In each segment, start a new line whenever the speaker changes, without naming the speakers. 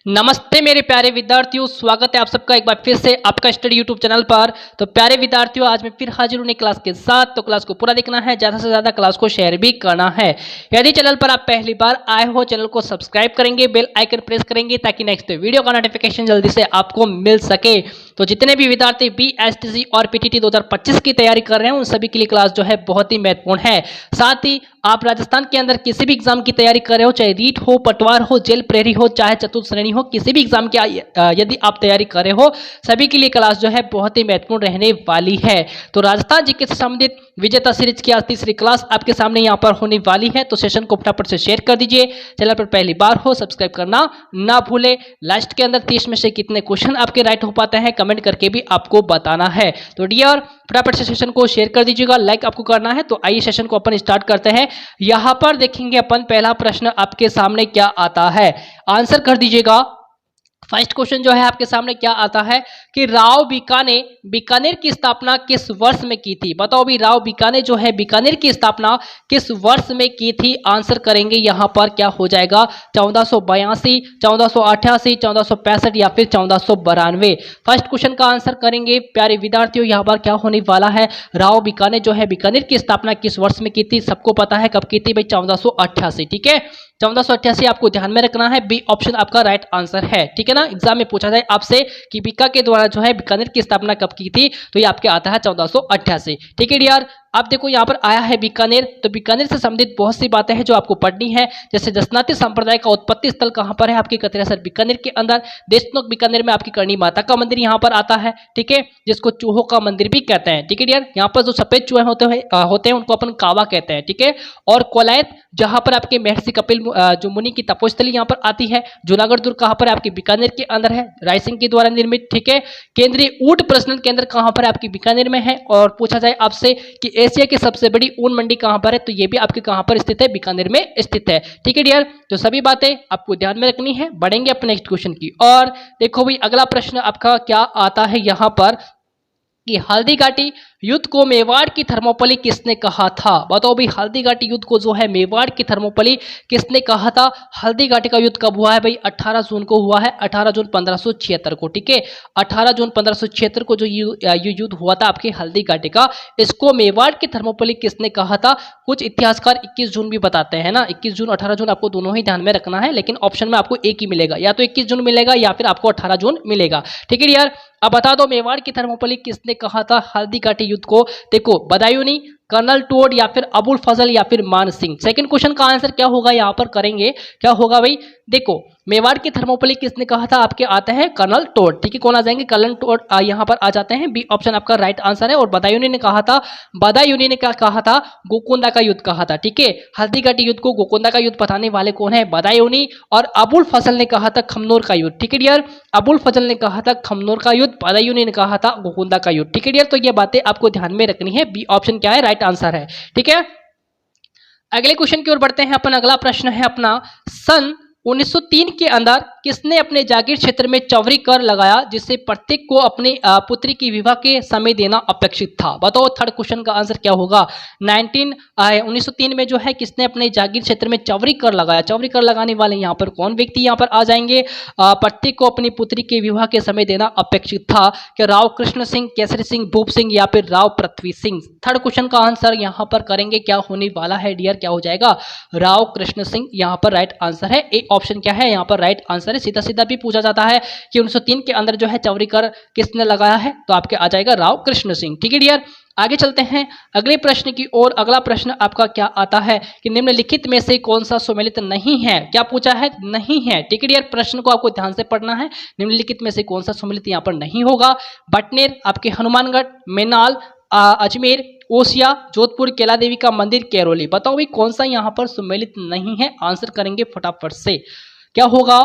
नमस्ते मेरे प्यारे विद्यार्थियों, स्वागत है आप सबका एक बार फिर से आपका स्टडी यूट्यूब चैनल पर। तो प्यारे विद्यार्थियों, आज मैं फिर हाजिर हूँ क्लास के साथ। तो क्लास को पूरा देखना है, ज़्यादा से ज़्यादा क्लास को शेयर भी करना है। यदि चैनल पर आप पहली बार आए हो, चैनल को सब्सक्राइब करेंगे, बेल आइकन प्रेस करेंगे ताकि नेक्स्ट वीडियो का नोटिफिकेशन जल्दी से आपको मिल सके। तो जितने भी विद्यार्थी BSTC और PTT 2025 की तैयारी कर रहे हैं, उन सभी के लिए क्लास जो है बहुत ही महत्वपूर्ण है। साथ ही आप राजस्थान के अंदर किसी भी एग्जाम की तैयारी कर रहे हो, चाहे रीट हो, पटवार हो, जेल प्रहरी हो, चाहे चतुर्थ श्रेणी हो, किसी भी एग्जाम की यदि आप तैयारी कर रहे हो, सभी के लिए क्लास जो है बहुत ही महत्वपूर्ण रहने वाली है। तो राजस्थान जीके से संबंधित विजेता सीरीज की आज तीसरी क्लास आपके सामने यहाँ पर होने वाली है। तो सेशन को फटाफट से शेयर कर दीजिए। चैनल पर पहली बार हो, सब्सक्राइब करना ना भूले। लास्ट के अंदर 30 में से कितने क्वेश्चन आपके राइट हो पाते हैं, कमेंट करके भी आपको बताना है। तो डियर, फटाफट से सेशन को शेयर कर दीजिएगा, लाइक आपको करना है। तो आइए सेशन को अपन स्टार्ट करते हैं। यहां पर देखेंगे अपन, पहला प्रश्न आपके सामने क्या आता है, आंसर कर दीजिएगा। फर्स्ट क्वेश्चन जो है आपके सामने क्या आता है कि राव बीका ने बीकानेर की स्थापना किस वर्ष में की थी। बताओ भी, राव बीका ने जो है बीकानेर की स्थापना किस वर्ष में की थी। आंसर करेंगे यहां पर क्या हो जाएगा, 1482, 1488, 1465 या फिर 1492। फर्स्ट क्वेश्चन का आंसर करेंगे प्यारे विद्यार्थियों। यहां पर क्या होने वाला है, राव बीका ने जो है बीकानेर की स्थापना किस वर्ष में की थी। सबको पता है कब की थी भाई, 1488। ठीक है, 1488 आपको ध्यान में रखना है। बी ऑप्शन आपका राइट आंसर है। ठीक है ना, एग्जाम में पूछा जाए आपसे कि बीका के द्वारा जो है बीकानेर की स्थापना कब की थी, तो ये आपके आता है 1488। ठीक है यार, अब देखो यहाँ पर आया है बीकानेर, तो बीकानेर से संबंधित बहुत सी बातें हैं जो आपको पढ़नी है। जैसे दशनाती संप्रदाय का उत्पत्ति स्थल कहाँ पर है, आपकी कतरेसर बीकानेर के अंदर। देशनोक बीकानेर में आपकी करणी माता का मंदिर यहाँ पर आता है। ठीक है, जिसको चूहों का मंदिर भी कहते हैं। ठीक है यार, यहाँ पर जो सफेद चूहे होते हैं उनको अपन कावा कहते हैं। ठीक है, और कोलायत जहां पर आपके महर्षि कपिल जो मुनि की तपोस्थली यहाँ पर आती है। जूनागढ़ दुर्ग कहाँ पर है, आपकी बीकानेर के अंदर है, रायसिंह के द्वारा निर्मित। ठीक है, केंद्रीय ऊंट प्रजनन केंद्र कहाँ पर है, आपकी बीकानेर में है। और पूछा जाए आपसे कि एशिया की सबसे बड़ी ऊन मंडी कहाँ पर है, तो ये भी आपके कहाँ पर स्थित है, बीकानेर में स्थित है। ठीक है डियर, तो सभी बातें आपको ध्यान में रखनी है। बढ़ेंगे अपने नेक्स्ट क्वेश्चन की और। देखो भाई, अगला प्रश्न आपका क्या आता है यहाँ पर कि हल्दी घाटी युद्ध को मेवाड़ की थर्मोपली किसने कहा था। बताओ भाई, हल्दी घाटी युद्ध को जो है मेवाड़ की थर्मोपली किसने कहा था। हल्दी घाटी का युद्ध कब हुआ है भाई, 18 जून को हुआ है, 18 जून 1576 को। ठीक है, 18 जून 1576 को जो युद्ध हुआ था आपके हल्दी घाटी का, इसको मेवाड़ की थर्मोपली किसने कहा था। कुछ इतिहासकार 21 जून भी बताते हैं ना, 21 जून 18 जून आपको दोनों ही ध्यान में रखना है, लेकिन ऑप्शन में आपको एक ही मिलेगा, या तो 21 जून मिलेगा या फिर आपको 18 जून मिलेगा। ठीक है यार, अब बता दो मेवाड़ की थर्मोपली किसने कहा था हल्दी घाटी युद्ध को। देखो, बदायूंनी, कर्नल टोड या फिर अबुल फजल या फिर मान सिंह। सेकंड क्वेश्चन का आंसर क्या होगा यहाँ पर करेंगे, क्या होगा भाई। देखो, मेवाड़ की थर्मोपली किसने कहा था, आपके आते हैं कर्नल टोड। ठीक है, कौन आ जाएंगे, कर्नल टोड यहाँ पर आ जाते हैं। बी ऑप्शन आपका राइट आंसर है। और बदायूंनी ने कहा था, बदायूंनी ने क्या कहा था, गोकुंदा का युद्ध कहा था। ठीक है, हल्दी घाटी युद्ध को गोकुंदा का युद्ध बताने वाले कौन है, बदायूंनी। और अबुल फजल ने कहा था खमनोर का युद्ध। ठीक है डियर, अबुल फजल ने कहा था खमनोर का युद्ध, बदायूंनी ने कहा था गोकुंदा का युद्ध। ठीक है डियर, तो ये बातें आपको ध्यान में रखनी है। बी ऑप्शन क्या है, राइट आंसर है। ठीक है, अगले क्वेश्चन की ओर बढ़ते हैं अपन। अगला प्रश्न है अपना, सन 1903 के अंदर किसने अपने जागीर क्षेत्र में चौवरी कर लगाया जिससे प्रत्येक को अपनी पुत्री की विवाह के समय देना अपेक्षित था। बताओ, थर्ड क्वेश्चन का आंसर क्या होगा। 1903 में जो है किसने अपने जागीर क्षेत्र में चौवरी कर लगाया। चौवरी कर लगाने वाले यहाँ पर कौन व्यक्ति यहाँ पर आ जाएंगे, प्रत्येक को अपनी पुत्री के विवाह के समय देना अपेक्षित था। कि राव कृष्ण सिंह, केसरी सिंह, भूप सिंह या फिर राव पृथ्वी सिंह। थर्ड क्वेश्चन का आंसर यहाँ पर करेंगे, क्या होने वाला है डियर, क्या हो जाएगा, राव कृष्ण सिंह यहाँ पर राइट आंसर है। ए ऑप्शन क्या है यहाँ पर राइट आंसर है। सीधा सीधा भी पूछा जाता है कि 1903 के अंदर जो है चौवरी कर किसने लगाया है, तो आपके आ जाएगा राव कृष्ण सिंह। ठीक है डियर, आगे चलते हैं अगले प्रश्न की ओर। अगला प्रश्न आपका क्या आता है कि निम्नलिखित में से कौन सा सम्मिलित नहीं है। क्या पूछा है, नहीं है। ठीक है डियर, प्रश्न को आपको ध्यान से पढ़ना है। निम्नलिखित में से कौन सा सम्मिलित यहाँ पर नहीं होगा। बटनेर, आपके हनुमानगढ़, मेनाल, अजमेर, ओसिया, जोधपुर, केला देवी का मंदिर, कैरोली। बताओ भाई, कौन सा यहाँ पर सम्मिलित नहीं है। आंसर करेंगे फटाफट से, क्या होगा।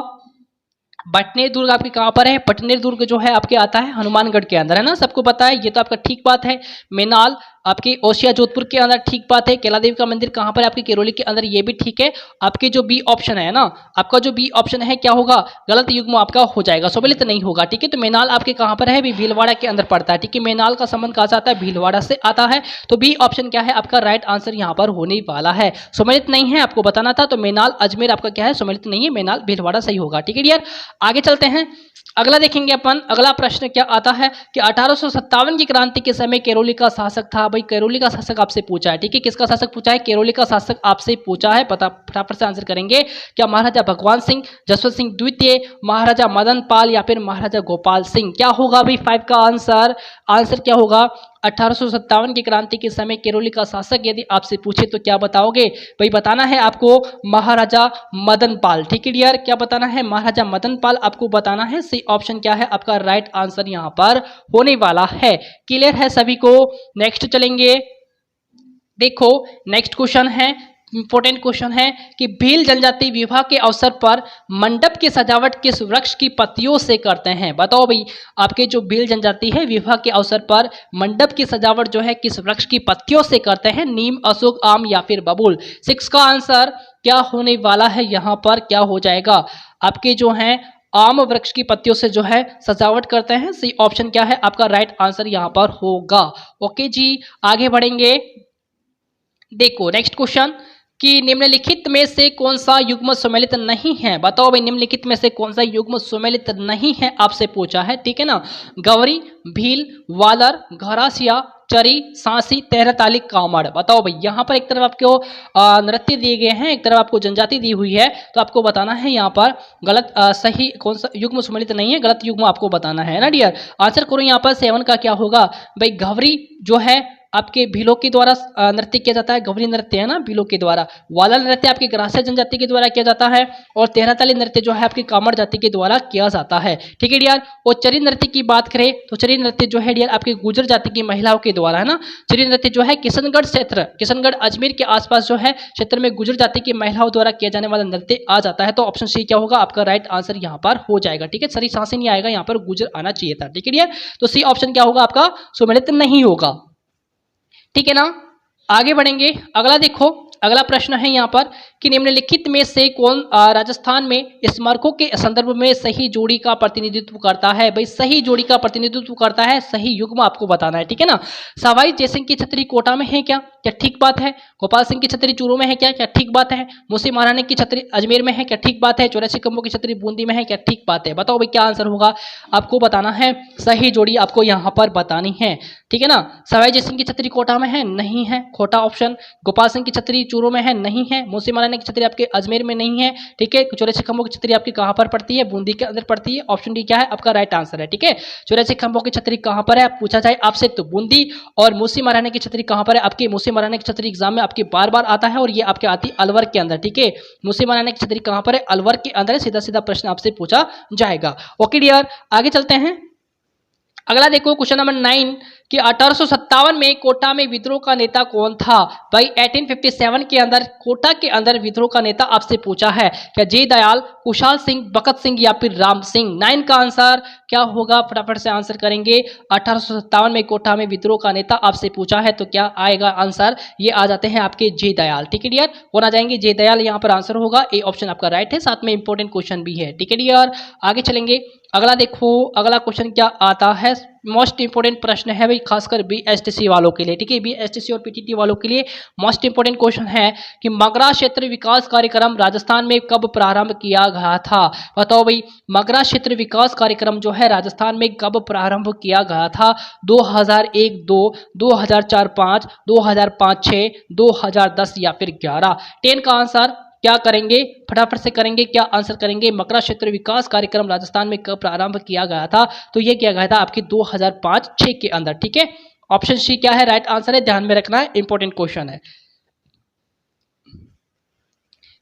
बटनेर दुर्ग आपके कहाँ पर है, बटनेर दुर्ग जो है आपके आता है हनुमानगढ़ के अंदर, है ना, सबको पता है, ये तो आपका ठीक बात है। मेनाल आपकी ओसिया जोधपुर के अंदर, ठीक बात है। कैला देवी का मंदिर कहाँ पर है? आपकी करौली के अंदर, ये भी ठीक है। आपके जो बी ऑप्शन है ना, आपका जो बी ऑप्शन है क्या होगा? गलत युग्म आपका हो जाएगा, सम्मिलित नहीं होगा, ठीक है। तो मेनाल आपके कहाँ पर है? भी भीलवाड़ा के अंदर पड़ता है, ठीक है। मेनाल का संबंध कहाँ से आता है? भीलवाड़ा से आता है। तो बी ऑप्शन क्या है आपका राइट आंसर यहाँ पर होने वाला है। सम्मिलित नहीं है, आपको बताना था। तो मेनाल अजमेर आपका क्या है? सम्मिलित नहीं है, मेनाल भीलवाड़ा सही होगा, ठीक है डियर। आगे चलते हैं, अगला देखेंगे अपन। अगला प्रश्न क्या आता है कि 1857 की क्रांति के समय कैरोली का शासक था। भाई कैरोली का शासक आपसे पूछा है, ठीक है। किसका शासक पूछा है? कैरोली का शासक आपसे पूछा है। पता फटाफट से आंसर करेंगे। क्या महाराजा भगवान सिंह, जसवंत सिंह द्वितीय, महाराजा मदन पाल या फिर महाराजा गोपाल सिंह? क्या होगा भाई 5 का आंसर? आंसर क्या होगा? 1857 की क्रांति के समय कैरोली का शासक यदि आपसे पूछे तो क्या बताओगे? भाई बताना है आपको महाराजा मदन पाल, ठीक है डियर। क्या बताना है? महाराजा मदन पाल आपको बताना है। सी ऑप्शन क्या है आपका राइट आंसर यहाँ पर होने वाला है। क्लियर है सभी को? नेक्स्ट चलेंगे, देखो नेक्स्ट क्वेश्चन है, इंपॉर्टेंट क्वेश्चन है कि भील जनजाति विवाह के अवसर पर मंडप की सजावट किस वृक्ष की पत्तियों से करते हैं? बताओ भाई, आपके जो भील जनजाति है विवाह के अवसर पर मंडप की सजावट जो है किस वृक्ष की पत्तियों से करते हैं? नीम, अशोक, आम या फिर बबूल? 6 का आंसर क्या होने वाला है यहाँ पर? क्या हो जाएगा? आपके जो है आम वृक्ष की पत्तियों से जो है सजावट करते हैं। सी ऑप्शन क्या है आपका राइट आंसर यहाँ पर होगा। ओके जी, आगे बढ़ेंगे। देखो नेक्स्ट क्वेश्चन कि निम्नलिखित में से कौन सा युग्म सम्मिलित नहीं है? बताओ भाई निम्नलिखित में से कौन सा युग्म सम्मिलित नहीं है आपसे पूछा है, ठीक है ना। गौरी, भील, वालर, घरासिया, चरी, सांसी, तेरहताली, कामड़। बताओ भाई, यहाँ पर एक तरफ आपको नृत्य दिए गए हैं, एक तरफ आपको जनजाति दी हुई है, तो आपको बताना है यहाँ पर गलत सही कौन सा युग्म सम्मिलित नहीं है, गलत युग्म आपको बताना है ना डियर। आंसर करो यहाँ पर 7 का क्या होगा? भाई गौरी जो है आपके भीलों के द्वारा नृत्य किया जाता है, गौरी नृत्य है ना भीलों के द्वारा। वाला नृत्य आपके ग्रास्य जनजाति के द्वारा किया जाता है, और तेरहताली नृत्य जो है आपकी कामड़ जाति के द्वारा किया जाता है, ठीक है डियर। और चरी नृत्य की बात करें तो चरी नृत्य जो है डियर आपके गुर्जर जाति की महिलाओं के द्वारा है ना। चरी नृत्य जो है किशनगढ़ क्षेत्र, किशनगढ़ अजमेर के आसपास जो है क्षेत्र में गुर्जर जाति की महिलाओं द्वारा किया जाने वाला नृत्य आ जाता है। तो ऑप्शन सी क्या होगा आपका राइट आंसर यहाँ पर हो जाएगा, ठीक है। चरी सांसी नहीं आएगा, यहाँ पर गुर्जर आना चाहिए था, ठीक है डियर। तो सी ऑप्शन क्या होगा आपका? सम्मिलित नहीं होगा, ठीक है ना। आगे बढ़ेंगे, अगला देखो, अगला प्रश्न है यहाँ पर कि निम्नलिखित में से कौन राजस्थान में स्मारकों के संदर्भ में सही जोड़ी का प्रतिनिधित्व करता है? भाई सही जोड़ी का प्रतिनिधित्व करता है, सही युग्म आपको बताना है, ठीक है ना। सवाई जयसिंह की छतरी कोटा में है क्या? क्या ठीक बात है। गोपाल सिंह की छतरी चूरू में है क्या? क्या ठीक बात है। मुंशी महारानी की छतरी अजमेर में है क्या? ठीक बात है। 84 खंभों की छतरी बूंदी में है क्या? ठीक बात है। बताओ भाई क्या आंसर होगा? आपको बताना है, सही जोड़ी आपको यहाँ पर बतानी है, ठीक है ना। सवाई जयसिंह की छतरी कोटा में है, नहीं है, खोटा ऑप्शन। गोपाल सिंह की छतरी चूरू में है, नहीं है। मुंशी महारानी की छतरी आपके अजमेर में नहीं है, ठीक है। 84 खंभों की छतरी आपकी कहाँ पर पड़ती है? बूंदी के अंदर पड़ती है। ऑप्शन डी क्या है आपका राइट आंसर है, ठीक है। 84 खंभों की छतरी कहाँ पर है पूछा जाए आपसे तो बूंदी। और मुंशी महारानी की छतरी कहाँ पर है? आपकी मुंशी महारानी की छतरी एग्जाम में आपके बार बार आता है, और ये आपके आती है अलवर के अंदर, ठीक है। मुंशी महारानी की छतरी कहाँ पर है? अलवर के अंदर है। सीधा सीधा प्रश्न आपसे पूछा जाएगा। ओके डियर, आगे चलते हैं। अगला देखो क्वेश्चन नंबर 9 कि 1857 में कोटा में विद्रोह का नेता कौन था? भाई 1857 के अंदर कोटा के अंदर विद्रोह का नेता आपसे पूछा है। क्या जय दयाल, कुशाल सिंह, बखत सिंह या फिर राम सिंह? 9 का आंसर क्या होगा? फटाफट से आंसर करेंगे। 1857 में कोटा में विद्रोह का नेता आपसे पूछा है, तो क्या आएगा आंसर? ये आ जाते हैं आपके जय दयाल, ठीक है डियर। कौन आ जाएंगे? जय दयाल यहाँ पर आंसर होगा। ए ऑप्शन आपका राइट है, साथ में इंपॉर्टेंट क्वेश्चन भी है, ठीक है डियर। आगे चलेंगे, अगला देखो, अगला क्वेश्चन क्या आता है? मोस्ट इंपोर्टेंट प्रश्न है भाई, खासकर बीएसटीसी वालों के लिए, ठीक है। बीएसटीसी और पीटीटी वालों के लिए मोस्ट इंपोर्टेंट क्वेश्चन है कि मगरा क्षेत्र विकास कार्यक्रम राजस्थान में कब प्रारंभ किया गया था? बताओ भाई, मगरा क्षेत्र विकास कार्यक्रम जो है राजस्थान में कब प्रारंभ किया गया था? 2001-2, 2004-5, 2005-6, 2010 या फिर 11? 10 का आंसर क्या करेंगे? फटाफट से करेंगे, क्या आंसर करेंगे? मकरा क्षेत्र विकास कार्यक्रम राजस्थान में कब प्रारंभ किया गया था? तो ये किया गया था आपकी 2005-6 के अंदर, ठीक है। ऑप्शन सी क्या है राइट आंसर है, ध्यान में रखना है, इंपॉर्टेंट क्वेश्चन है।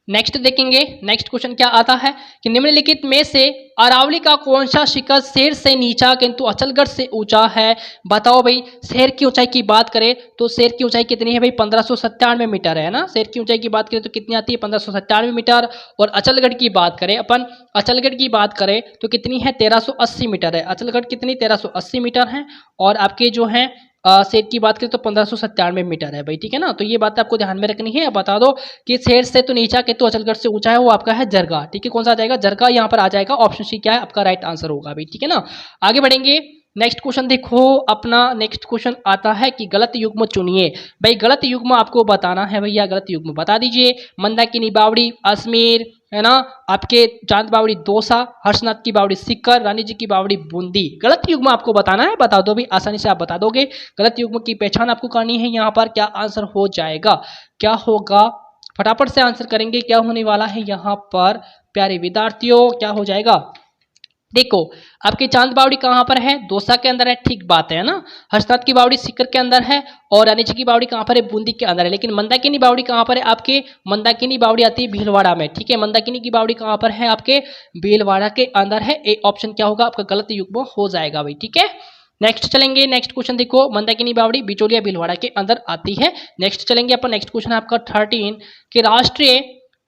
नेक्स्ट देखेंगे, नेक्स्ट क्वेश्चन क्या आता है कि निम्नलिखित में से अरावली का कौन सा शिखर शेर से नीचा किंतु अचलगढ़ से ऊंचा है? बताओ भाई, शेर की ऊंचाई की बात करें तो शेर की ऊंचाई कितनी है भाई? 1597 मीटर है ना। शेर की ऊंचाई की बात करें तो कितनी आती है? 1597 मीटर। और अचलगढ़ की बात करें अपन, अचलगढ़ की बात करें तो कितनी है? 1380 मीटर है। अचलगढ़ कितनी? 1380 मीटर है। और आपके जो है शेर की बात करें तो 1597 मीटर है भाई, ठीक है ना। तो ये बात आपको ध्यान में रखनी है। अब बता दो कि शेर से तो नीचा केतु अचलगढ़ से ऊंचा है, वो आपका है जरगा, ठीक है। कौन सा आ जाएगा? जरगा यहाँ पर आ जाएगा। ऑप्शन सी क्या है आपका राइट आंसर होगा भाई, ठीक है ना। आगे बढ़ेंगे। नेक्स्ट क्वेश्चन देखो, अपना नेक्स्ट क्वेश्चन आता है कि गलत युग्म चुनिए। भाई गलत युग्म आपको बताना है भैया, गलत युग्म बता दीजिए। मंदाकिनी बावड़ी, अजमेर, है ना, आपके चांद बावड़ी दौसा, हर्षनाथ की बावड़ी सीकर, रानी जी की बावड़ी बूंदी। गलत युग्म आपको बताना है, बता दो भी, आसानी से आप बता दोगे। गलत युग्म की पहचान आपको करनी है। यहाँ पर क्या आंसर हो जाएगा, क्या होगा, फटाफट से आंसर करेंगे। क्या होने वाला है यहाँ पर प्यारे विद्यार्थियों, क्या हो जाएगा? देखो आपकी चांद बावड़ी कहाँ पर है? दौसा के अंदर है, ठीक बात है ना। हर्षनाथ की बावड़ी सीकर के अंदर है, और रानी जी की बावड़ी कहाँ पर है? बूंदी के अंदर है। लेकिन मंदाकिनी बावड़ी कहाँ पर है आपके? मंदाकिनी बावड़ी आती है भीलवाड़ा में, ठीक है। मंदाकिनी की बावड़ी कहाँ पर है आपके? भीलवाड़ा के अंदर है। ए ऑप्शन क्या होगा आपका? गलत युग्म हो जाएगा भाई, ठीक है। नेक्स्ट चलेंगे। नेक्स्ट क्वेश्चन देखो, मंदाकिनी बावड़ी बिचौलिया भीलवाड़ा के अंदर आती है। नेक्स्ट चलेंगे अपन, नेक्स्ट क्वेश्चन है आपका 13 कि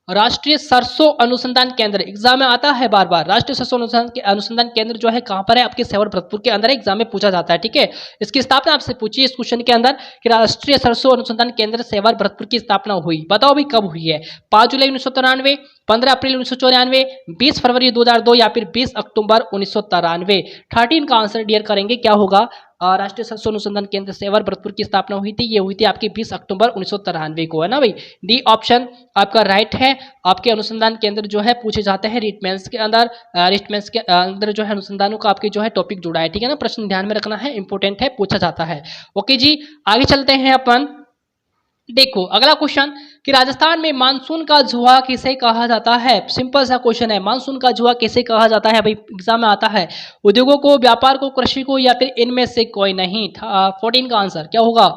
राष्ट्रीय सरसों अनुसंधान केंद्र एग्जाम में आता है बार बार। राष्ट्रीय सरसों अनुसंधान केंद्र जो है कहां पर है? आपके सेवर भरतपुर के अंदर एग्जाम में पूछा जाता है, ठीक है। इसकी स्थापना आपसे पूछी इस क्वेश्चन के अंदर कि राष्ट्रीय सरसों अनुसंधान केंद्र सेवर भरतपुर की स्थापना हुई, बताओ भी कब हुई है? 5 जुलाई 1993, 15 अप्रैल 1994, 20 फरवरी 2002 या फिर 20 अक्टूबर 1993। 13 का आंसर डियर करेंगे, क्या होगा? राष्ट्रीय सरसों अनुसंधान केंद्र सेवर भरतपुर की स्थापना हुई थी, ये हुई थी आपकी 20 अक्टूबर 1993 को, है ना भाई। डी ऑप्शन आपका राइट है। आपके अनुसंधान केंद्र जो है पूछे जाते हैं रिटमेंस के अंदर, रिटमेंस के अंदर जो है अनुसंधानों का आपके जो है टॉपिक जुड़ा है, ठीक है ना। प्रश्न ध्यान में रखना है, इंपॉर्टेंट है, पूछा जाता है। ओके जी, आगे चलते हैं अपन। देखो अगला क्वेश्चन कि राजस्थान में मानसून का जुआ किसे कहा जाता है? सिंपल सा क्वेश्चन है, मानसून का जुआ किसे कहा जाता है भाई? एग्जाम में आता है। उद्योगों को, व्यापार को, कृषि को, या फिर इनमें से कोई नहीं। 14 का आंसर क्या होगा?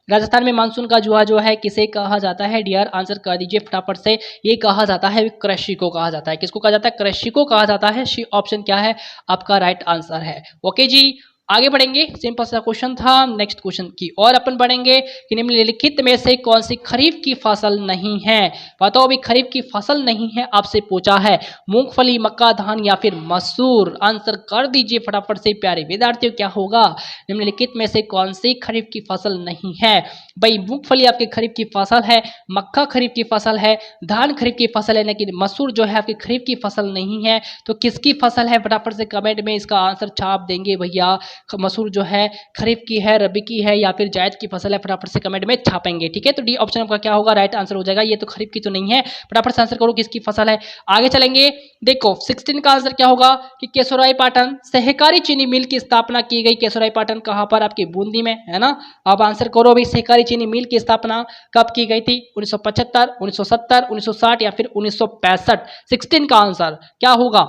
राजस्थान में मानसून का जुआ जो है किसे कहा जाता है? डियर आंसर कर दीजिए फटाफट से। ये कहा जाता है कृषि को कहा जाता है। किसको कहा जाता है? कृषि को कहा जाता है। सी ऑप्शन क्या है आपका राइट आंसर है। ओके जी, आगे बढ़ेंगे। सिंपल सा क्वेश्चन था। नेक्स्ट क्वेश्चन की और अपन बढ़ेंगे कि निम्नलिखित में से कौन सी खरीफ की फसल नहीं है? बताओ अभी खरीफ की फसल नहीं है आपसे पूछा है। मूंगफली, मक्का, धान या फिर मसूर? आंसर कर दीजिए फटाफट से प्यारे विद्यार्थियों, क्या होगा? निम्नलिखित में से कौन सी खरीफ की फसल नहीं है? भाई मूंगफली आपकी खरीफ की फसल है, मक्का खरीफ की फसल है, धान खरीफ की फसल है, लेकिन मसूर जो है आपकी खरीफ की फसल नहीं है। तो किसकी फसल है? फटाफट से कमेंट में इसका आंसर छाप देंगे भैया। मसूर जो है खरीफ की है, रबी की है, या फिर जायद की फसल है? फटाफट से कमेंट में छापेंगे, ठीक है। तो डी ऑप्शन आपका क्या होगा? राइट आंसर हो जाएगा। ये तो खरीफ की तो नहीं है, फटाफट से आंसर करो किसकी फसल है। आगे चलेंगे। देखो 16 का आंसर क्या होगा कि केशोराय पाटन सहकारी चीनी मिल की स्थापना की गई। केशोराय पाटन कहां पर? आपकी बूंदी में, है ना। अब आंसर करो भाई, सहकारी चीनी मिल की स्थापना कब की गई थी? 1975, 1970, 1960 या फिर 1965? 16 का आंसर क्या होगा?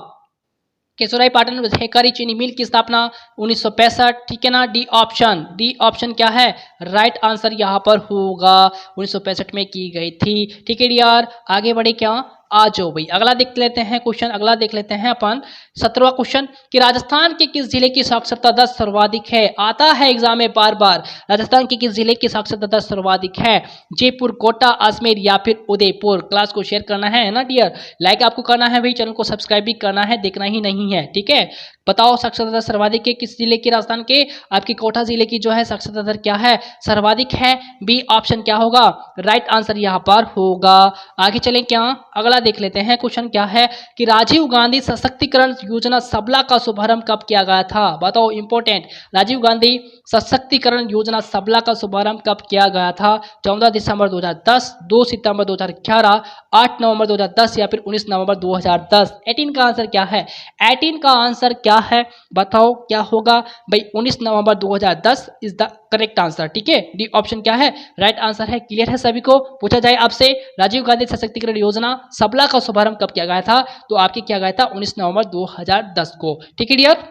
केशोराय पाटन सहकारी चीनी मिल की स्थापना 1965, ठीक है ना। डी ऑप्शन क्या है? राइट आंसर यहाँ पर होगा 1965 में की गई थी, ठीक है यार। आगे बढ़े क्या? आ जाओ भाई, अगला देख लेते हैं क्वेश्चन। अगला देख लेते हैं अपन 17वां क्वेश्चन कि राजस्थान के किस जिले की साक्षरता दर सर्वाधिक है? आता है एग्जाम में बार बार। राजस्थान के किस जिले की साक्षरता दर सर्वाधिक है? जयपुर, कोटा, अजमेर या फिर उदयपुर? क्लास को शेयर करना है ना डियर। लाइक आपको करना है भाई, चैनल को सब्सक्राइब भी करना है, देखना ही नहीं है, ठीक है। बताओ साक्षरता दर सर्वाधिक है किस जिले की? राजस्थान के आपकी कोटा जिले की जो है साक्षरता दर क्या है? सर्वाधिक है। बी ऑप्शन क्या होगा? राइट आंसर यहाँ पर होगा। आगे चलें क्या? अगला देख लेते हैं क्वेश्चन क्या है कि राजीव गांधी सशक्तिकरण योजना सबला का शुभारंभ कब किया गया था? बताओ, इंपॉर्टेंट। राजीव गांधी सशक्तिकरण योजना सबला का शुभारंभ कब किया गया था? 14 दिसंबर 2010, 2 सितंबर 2011, 8 नवंबर 2010 या फिर 19 नवंबर 2010? 18 का आंसर क्या है? 18 का आंसर क्या है बताओ, क्या होगा भाई? 19 नवंबर 2010 इज द करेक्ट आंसर, ठीक है। डी ऑप्शन क्या है? राइट आंसर है। क्लियर है सभी को? पूछा जाए आपसे राजीव गांधी सशक्तिकरण योजना सबला का शुभारंभ कब किया गया था, तो आपके किया गया था 19 नवंबर 2010 को, ठीक है डियर।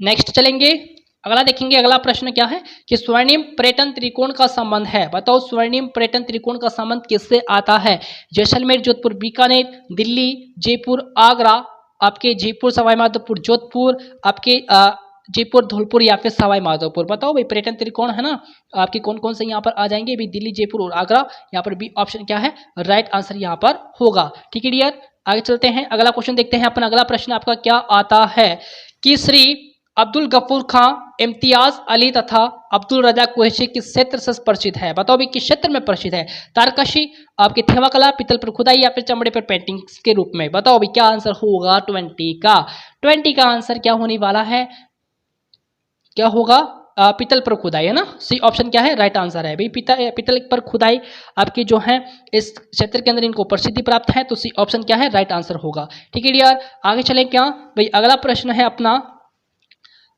नेक्स्ट चलेंगे, अगला देखेंगे। अगला प्रश्न क्या है कि स्वर्णिम पर्यटन त्रिकोण का संबंध है। बताओ स्वर्णिम पर्यटन त्रिकोण का संबंध किससे आता है? जैसलमेर, जोधपुर, बीकानेर, दिल्ली, जयपुर, आगरा, आपके जयपुर, सवाई माधोपुर, जोधपुर, आपके जयपुर, धौलपुर या फिर सवाई माधोपुर? बताओ भाई, पर्यटन त्रिकोण है ना, आपके कौन कौन से यहाँ पर आ जाएंगे भी? दिल्ली, जयपुर और आगरा। यहाँ पर बी ऑप्शन क्या है? राइट आंसर यहाँ पर होगा, ठीक है डियर। आगे चलते हैं, अगला क्वेश्चन देखते हैं अपन। अगला प्रश्न आपका क्या आता है कि श्री अब्दुल गफूर खां, इम्तियाज अली तथा अब्दुल रजा कुरैशी किस क्षेत्र से प्रसिद्ध है? बताओ भी किस क्षेत्र में प्रसिद्ध है? तारकशी, आपकी थेवा कला, पीतल पर खुदाई या फिर चमड़े पर पेंटिंग के रूप में? बताओ भी क्या आंसर होगा 20 का? 20 का आंसर क्या होने वाला है? क्या होगा? पीतल पर खुदाई, है ना। सी ऑप्शन क्या है? राइट आंसर है भाई। पीतल पर खुदाई आपकी जो है इस क्षेत्र के अंदर इनको प्रसिद्धि प्राप्त है, तो सी ऑप्शन क्या है? राइट आंसर होगा। ठीक है यार, आगे चलें क्या भाई। अगला प्रश्न है अपना,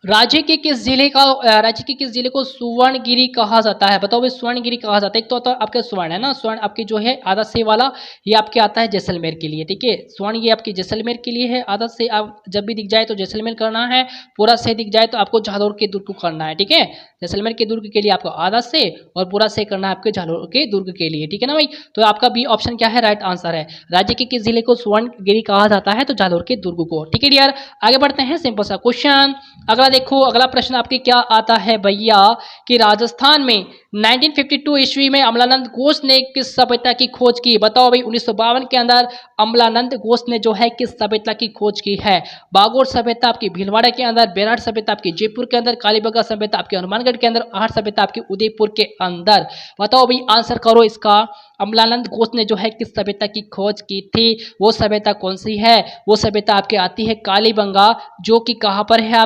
राज्य के किस जिले को सुवर्णगिरी कहा जाता है? बताओ भाई सुवर्णगिरी कहा जाता है। एक तो आता है आपका स्वर्ण, है ना, स्वर्ण आपकी जो है आधा से वाला, ये आपके आता है जैसलमेर के लिए। ठीक है, स्वर्ण ये आपकी जैसलमेर के लिए है। आधा से आप जब भी दिख जाए तो जैसलमेर करना है, पूरा से दिख जाए तो आपको झालोर के दुर्ग को करना है। ठीक है, जैसलमेर के दुर्ग के लिए आपको आधा से और पूरा से करना है आपके झालोर के दुर्ग के लिए। ठीक है ना भाई, तो आपका बी ऑप्शन क्या है? राइट आंसर है। राज्य के किस जिले को सुवर्णगिरी कहा जाता है? तो झालोर के दुर्ग को। ठीक है यार, आगे बढ़ते हैं, सिंपल सा क्वेश्चन। अगला देखो, अगला प्रश्न आपके क्या आता है भैया कि राजस्थान में 1952 ईस्वी में अमलानंद घोष ने किस सभ्यता की खोज की? बताओ भाई 1952 के अंदर अमलानंद घोष ने जो है किस सभ्यता की खोज की है? बागोर सभ्यता आपकी भीलवाड़ा के अंदर, बेराट सभ्यता आपकी जयपुर के अंदर, कालीबंगा सभ्यता आपके हनुमानगढ़ के अंदर, आहट सभ्यता आपकी उदयपुर के अंदर? बताओ भाई आंसर करो इसका। अमलानंद घोष ने जो है किस सभ्यता की खोज की थी? वो सभ्यता कौन सी है? वो सभ्यता आपके आती है कालीबंगा, जो कि कहाँ पर है?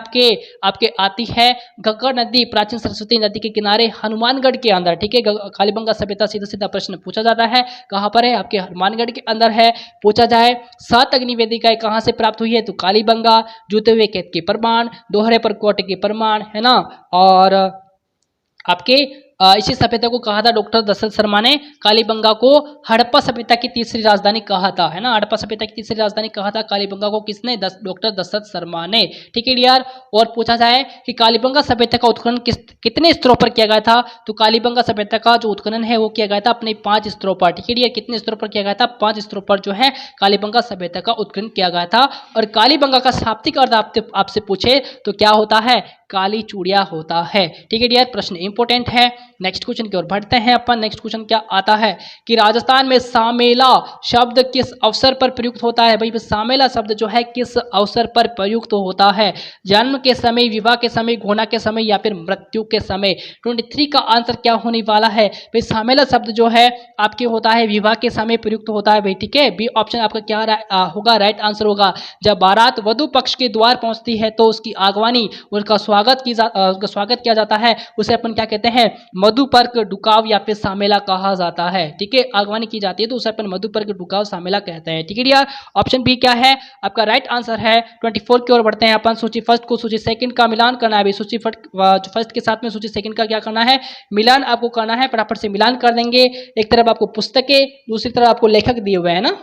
आपके आती है घग्गर नदी, प्राचीन सरस्वती नदी के किनारे हनुमानगढ़ के अंदर। ठीक है, कालीबंगा सभ्यता सीधा सीधा प्रश्न पूछा जाता है, कहाँ पर है? आपके हनुमानगढ़ के अंदर है। पूछा जाए 7 अग्निवेदिकाएं कहाँ से प्राप्त हुई है? तो कालीबंगा, जूते हुए खेत के प्रमाण, दोहरे पर कोट के प्रमाण, है ना। और आपके इसी सभ्यता को कहा था डॉक्टर दशरथ शर्मा ने, कालीबंगा को हड़प्पा सभ्यता की तीसरी राजधानी कहा था, है ना। हड़प्पा सभ्यता की तीसरी राजधानी कहा था कालीबंगा को, किसने? डॉक्टर दशरथ शर्मा ने। ठीक है यार, और पूछा जाए कि कालीबंगा सभ्यता का उत्खनन कितने स्तरों पर किया गया था? तो कालीबंगा सभ्यता का जो उत्खनन है वो किया गया था अपने 5 स्तरों पर। ठीक है यार, कितने स्तरों पर किया गया था? 5 स्तरों पर जो है कालीबंगा सभ्यता का उत्खनन किया गया था। और कालीबंगा का शाब्दिक अर्थ आपसे पूछे तो क्या होता है? काली चूड़िया होता है। ठीक है यार, प्रश्न इंपॉर्टेंट है। नेक्स्ट क्वेश्चन की ओर बढ़ते हैं अपन। नेक्स्ट क्वेश्चन क्या आता है कि राजस्थान में सामेला शब्द किस अवसर पर प्रयुक्त होता है? भाई सामेला शब्द जो है किस अवसर पर प्रयुक्त होता है? जन्म के समय, विवाह के समय, घोना के समय या फिर मृत्यु के समय? 23 का आंसर क्या होने वाला है? भाई सामेला शब्द जो है आपके होता है विवाह के समय प्रयुक्त होता है भाई। ठीक है, बी ऑप्शन आपका क्या होगा? राइट आंसर होगा। जब बारात वधु पक्ष के द्वार पहुंचती है तो उसकी आगवानी, उसका स्वागत किया जाता है, उसे अपन क्या कहते हैं? मधुपर्क डुकाव या फिर सामेला कहा जाता है। ठीक है, आगवानी की जाती है तो उसे अपन मधुपर्क डुकाव सामेला कहते हैं। ठीक है यार, ऑप्शन बी क्या है आपका? राइट आंसर है। 24 की ओर बढ़ते हैं अपन। सूची फर्स्ट को सूची सेकंड का मिलान करना है। सूची फर्स्ट के साथ में सूची सेकंड का क्या करना है? मिलान आपको करना है। फटाफट से मिलान कर देंगे। एक तरफ आपको पुस्तकें, दूसरी तरफ आपको लेखक दिए हुए हैं ना।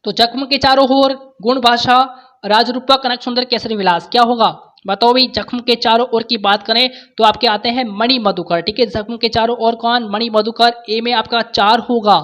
तो जख्म के चारों ओर, गुण भाषा, राजरूपा, कनक सुंदर, केसरी विलास, क्या होगा? बताओ भाई। जख्म के चारों ओर की बात करें तो आपके आते हैं मणि मधुकर। ठीक है, जख्म के चारों ओर कौन? मणि मधुकर। ए में आपका 4 होगा।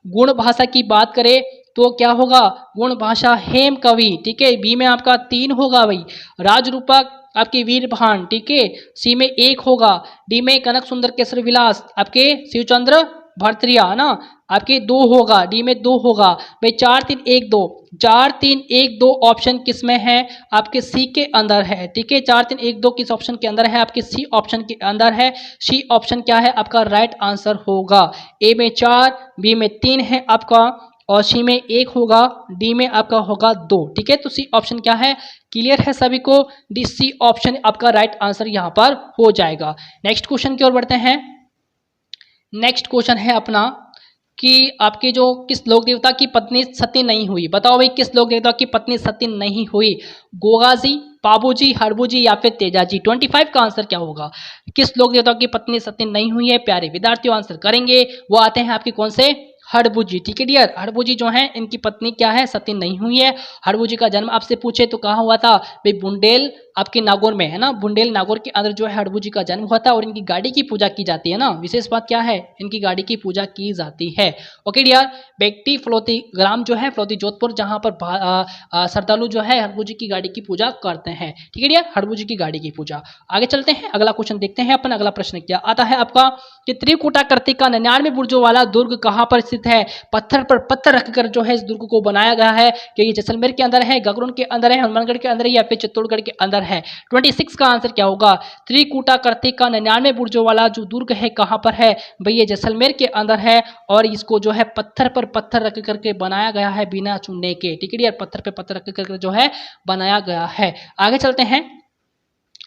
गुण भाषा की बात करें तो क्या होगा? गुण भाषा हेम कवि। ठीक है, बी में आपका 3 होगा भाई। राजरूपक आपके वीर भान। ठीक है, सी में 1 होगा। डी में कनक सुंदर केसरी विलास आपके शिवचंद्र भरतरिया, है ना, आपके 2 होगा। डी में 2 होगा भाई। 4 3 1 2, 4 3 1 2 ऑप्शन किस में है? आपके सी के अंदर है। ठीक है, 4 3 1 2 किस ऑप्शन के अंदर है? आपके सी ऑप्शन के अंदर है। सी ऑप्शन क्या है आपका? राइट आंसर होगा। ए में 4, बी में 3 है आपका, और सी में 1 होगा, डी में आपका होगा 2। ठीक है, तो सी ऑप्शन क्या है? क्लियर है सभी को? डी सी ऑप्शन आपका राइट आंसर यहां पर हो जाएगा। नेक्स्ट क्वेश्चन की ओर बढ़ते हैं। नेक्स्ट क्वेश्चन है अपना कि आपके जो किस लोक देवता की पत्नी सती नहीं हुई? बताओ भाई, किस लोक देवता की पत्नी सती नहीं हुई? गोगाजी, पाबूजी, हरबूजी या फिर तेजाजी? 25 का आंसर क्या होगा? किस लोक देवता की पत्नी सती नहीं हुई है? प्यारे विद्यार्थियों आंसर करेंगे। वो आते हैं आपके कौन से? हड़बूजी। ठीक है डियर, हड़बूजी जो है इनकी पत्नी क्या है? सती नहीं हुई है। हड़बूजी का जन्म आपसे पूछे तो कहाँ हुआ था? भाई बुंडेल आपके नागौर में, है ना। बुंडेल नागौर के अंदर जो है हड़बूजी का जन्म हुआ था और इनकी गाड़ी की पूजा की जाती है ना। विशेष बात क्या है? इनकी गाड़ी की पूजा की जाती है। ओके डियर, बेक्टी फ्लोती ग्राम जो है फ्लोती जोधपुर, जहाँ पर श्रद्धालु जो है हड़बूजी की गाड़ी की पूजा करते हैं। ठीक है डियर, हड़बूजी की गाड़ी की पूजा। आगे चलते हैं, अगला क्वेश्चन देखते हैं अपन। अगला प्रश्न क्या आता है आपका कि त्रिकूटाकृति का 99 बुर्जों वाला दुर्ग कहाँ पर स्थित है? पत्थर पर पत्थर रखकर जो है इस दुर्ग को बनाया गया है कि ये जैसलमेर के अंदर है, गगरुन के अंदर है, हनुमानगढ़ के अंदर है या फिर चित्तौड़गढ़ के अंदर पर है। 26 का आंसर क्या होगा? त्रिकुटा करते का 99 बुर्जों वाला जो दुर्ग है कहाँ पर है भाई? ये जैसलमेर के अंदर है और इसको जो है पत्थर पर पत्थर रख करके बनाया गया है बिना चुनने के। ठीक है यार, पत्थर पे पत्थर रख करके जो है बनाया गया है। आगे चलते हैं।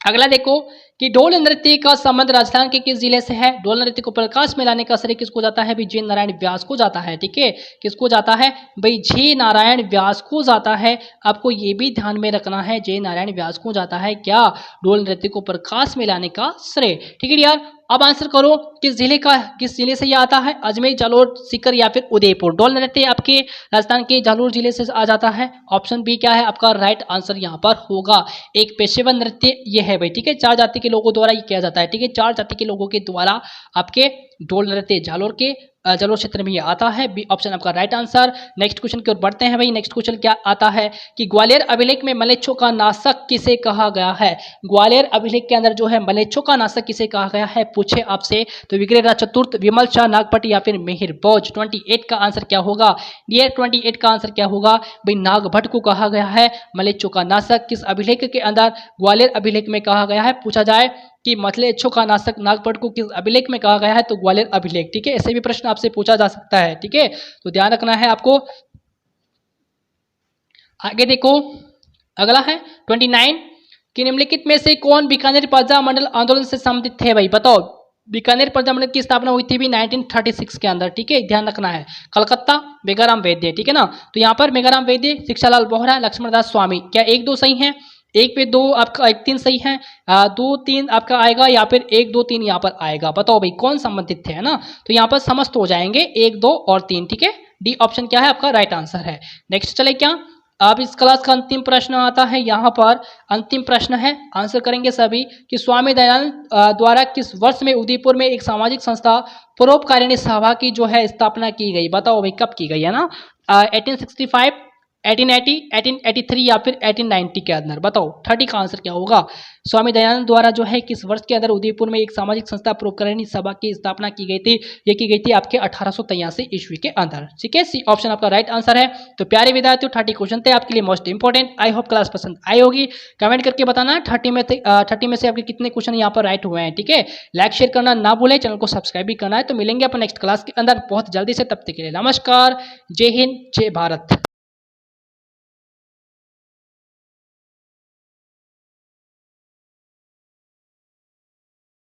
अगला देखो कि ढोल नृत्य का संबंध राजस्थान के किस जिले से है? ढोल नृत्य को प्रकाश में लाने का श्रेय किसको जाता है भाई? जय नारायण व्यास को जाता है। ठीक है, किसको जाता है भाई? जय नारायण व्यास को जाता है। आपको ये भी ध्यान में रखना है, जय नारायण व्यास को जाता है क्या? ढोल नृत्य को प्रकाश में लाने का श्रेय। ठीक है यार, अब आंसर करो किस जिले से ये आता है? अजमेर, जालोर, सीकर या फिर उदयपुर। ढोल नृत्य आपके राजस्थान के जालोर जिले से आ जाता है। ऑप्शन बी क्या है आपका राइट आंसर यहाँ पर होगा। एक पेशेवर नृत्य ये है भाई। ठीक है, 4 जाति के लोगों द्वारा ये किया जाता है। ठीक है, 4 जाति के लोगों के द्वारा आपके ढोल नृत्य जालोर क्षेत्र में ये आता है। बी ऑप्शन आपका राइट आंसर। नेक्स्ट क्वेश्चन की ओर बढ़ते हैं भाई। नेक्स्ट क्वेश्चन क्या आता है कि ग्वालियर अभिलेख में मलेच्छों का नाशक किसे कहा गया है? ग्वालियर अभिलेख के अंदर जो है मलेच्छों का नाशक किसे कहा गया है पूछे आपसे तो विग्रहराज चतुर्थ, विमल शाह नागपट या फिर मिहिर भोज। 28 का आंसर क्या होगा? डियर 28 का आंसर क्या होगा भाई? नागभट्ट को कहा गया है मलेच्छों का नाशक। किस अभिलेख के अंदर? ग्वालियर अभिलेख में कहा गया है। पूछा जाए कि मलेच्छों का नाशक नागपट को किस अभिलेख में कहा गया है तो ग्वालियर अभिलेख। ठीक है, ऐसे भी प्रश्न आपसे पूछा जा सकता है। ठीक है, तो ध्यान रखना है आपको। आगे देखो, अगला है 29 कि निम्नलिखित में से कौन बीकानेर प्रजा मंडल आंदोलन से संबंधित थे भाई? बताओ। बीकानेर प्रजा मंडल की स्थापना हुई थी भी 1936 के अंदर। ठीक है, ध्यान रखना है। कलकत्ता, मेघाराम वैद्य। ठीक है ना, तो यहाँ पर मेघाराम वैद्य, शिक्षालाल बोहरा, लक्ष्मणदास स्वामी। क्या 1 2 सही है? 1 पे 2 आपका 1 3 सही है। 2 3 आपका आएगा या फिर 1 2 3 यहाँ पर आएगा? बताओ भाई कौन संबंधित थे, है ना? तो यहाँ पर समस्त हो जाएंगे 1 2 और 3। ठीक है, डी ऑप्शन क्या है आपका राइट आंसर है। नेक्स्ट चले क्या, अब इस क्लास का अंतिम प्रश्न आता है। यहाँ पर अंतिम प्रश्न है, आंसर करेंगे सभी कि स्वामी दयानंद द्वारा किस वर्ष में उदयपुर में एक सामाजिक संस्था परोपकारिणी सभा की जो है स्थापना की गई? बताओ भाई कब की गई, है ना? 1865, 1880, 1883 या फिर 1890 के अंदर। बताओ 30 का आंसर क्या होगा? स्वामी दयानंद द्वारा जो है किस वर्ष के अंदर उदयपुर में एक सामाजिक संस्था परोपकारिणी सभा की स्थापना की गई थी? ये की गई थी आपके 1883 ईस्वी के अंदर। ठीक है, सी ऑप्शन आपका राइट आंसर है। तो प्यारे विद्यार्थियों 30 क्वेश्चन थे आपके लिए most important. I hope class पसंद आई होगी। कमेंट करके बताना 30 में से आपके कितने क्वेश्चन यहाँ पर राइट हुए हैं। ठीक है, लाइक शेयर करना ना भूलें, चैनल को सब्सक्राइब भी करना है। तो मिलेंगे अपन नेक्स्ट क्लास के अंदर बहुत जल्दी से, तब तक के लिए नमस्कार, जय हिंद, जय भारत।